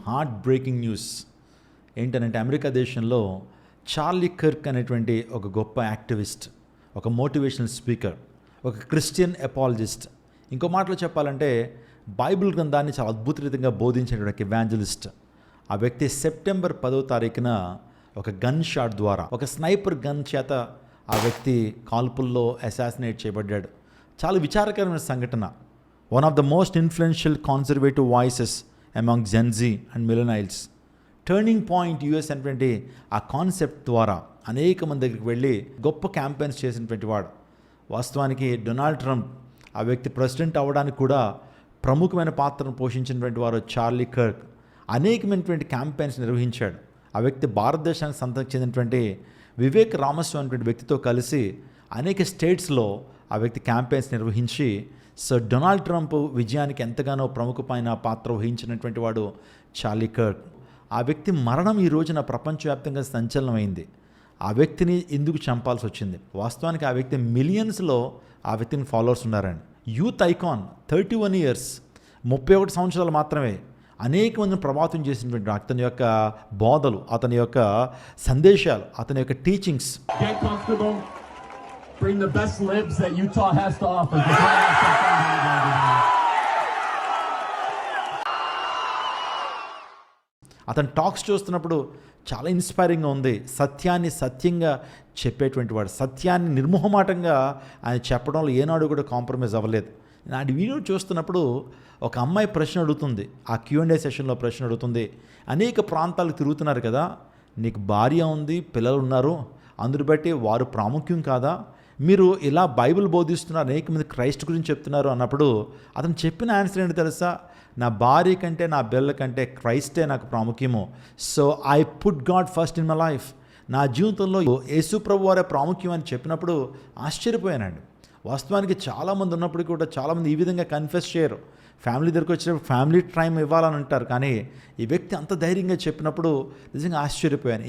Heart breaking news. ఏంటనంటే America దేశంలో Charlie Kirk అనేటువంటి ఒక గొప్ప యాక్టివిస్ట్, ఒక మోటివేషనల్ స్పీకర్, ఒక క్రిస్టియన్ ఎపాలజిస్ట్, ఇంకో మాటలో చెప్పాలంటే బైబిల్ గ్రంథాన్ని చాలా అద్భుత రీతిగా బోధించినటువంటి ఎవాంజలిస్ట్. ఆ వ్యక్తి సెప్టెంబర్ 10వ తారీఖున ఒక గన్ షాట్ ద్వారా, ఒక స్నైపర్ గన్ చేత ఆ వ్యక్తి కాల్పుల్లో అసాసినేట్ చేయబడ్డాడు. చాలా విచారకరమైన సంఘటన. One of the most influential conservative voices among Gen Z and millennials. Turning point US అనేటువంటి ఆ కాన్సెప్ట్ ద్వారా అనేక మంది దగ్గరికి వెళ్ళి గొప్ప క్యాంపెయిన్స్ చేసినటువంటి వాడు. వాస్తవానికి డొనాల్డ్ ట్రంప్, ఆ వ్యక్తి ప్రెసిడెంట్ అవ్వడానికి కూడా ప్రముఖమైన పాత్రను పోషించినటువంటి వారు చార్లీ కర్క్. అనేకమైనటువంటి క్యాంపెయిన్స్ నిర్వహించాడు. ఆ వ్యక్తి భారతదేశానికి సంతకు చెందినటువంటి వివేక్ రామస్వామి అనేటువంటి వ్యక్తితో కలిసి అనేక స్టేట్స్లో ఆ వ్యక్తి క్యాంపెయిన్స్ నిర్వహించి డొనాల్డ్ ట్రంప్ విజయానికి ఎంతగానో ప్రముఖమైన పాత్ర వహించినటువంటి వాడు చార్లీ కర్క్. ఆ వ్యక్తి మరణం ఈ రోజున ప్రపంచవ్యాప్తంగా సంచలనమైంది. ఆ వ్యక్తిని ఎందుకు చంపాల్సి వచ్చింది? వాస్తవానికి ఆ వ్యక్తి మిలియన్స్లో ఆ వ్యక్తిని ఫాలోవర్స్ ఉన్నారండి. యూత్ ఐకాన్, 31 years, 31 సంవత్సరాలు మాత్రమే అనేక మందిని ప్రభావితం చేసినటువంటి అతని యొక్క బోధలు, అతని యొక్క సందేశాలు, అతని యొక్క teachings. Bring the best libs that Utah has to offer. అతని టాక్స్ చూస్తున్నప్పుడు చాలా ఇన్స్పైరింగ్గా ఉంది. సత్యాన్ని సత్యంగా చెప్పేటువంటి వాడు, సత్యాన్ని నిర్మోహమాటంగా ఆయన చెప్పడంలో ఏనాడు కూడా కాంప్రమైజ్ అవ్వలేదు. నాటి వీడియో చూస్తున్నప్పుడు ఒక అమ్మాయి ప్రశ్న అడుగుతుంది, ఆ Q&A సెషన్లో ప్రశ్న అడుగుతుంది, అనేక ప్రాంతాలకు తిరుగుతున్నారు కదా, నీకు భార్య ఉంది, పిల్లలు ఉన్నారు, అందుని బట్టి వారు ప్రాముఖ్యం కాదా? మీరు ఇలా బైబిల్ బోధిస్తున్నారు, అనేక మంది క్రైస్ట్ గురించి చెప్తున్నారు అన్నప్పుడు అతను చెప్పిన ఆన్సర్ ఏంటి తెలుసా? నా భార్య కంటే నా బిడ్డల కంటే క్రైస్టే నాకు ప్రాముఖ్యము. So I put God first in my life. నా జీవితంలో యేసు ప్రభు వారే ప్రాముఖ్యం అని చెప్పినప్పుడు ఆశ్చర్యపోయానండి. వాస్తవానికి చాలామంది ఉన్నప్పుడు కూడా చాలామంది ఈ విధంగా కన్ఫెస్ చేయరు. ఫ్యామిలీ దగ్గరికి వచ్చినప్పుడు ఫ్యామిలీ టైం ఇవ్వాలని అంటారు, కానీ ఈ వ్యక్తి అంత ధైర్యంగా చెప్పినప్పుడు నిజంగా ఆశ్చర్యపోయాను.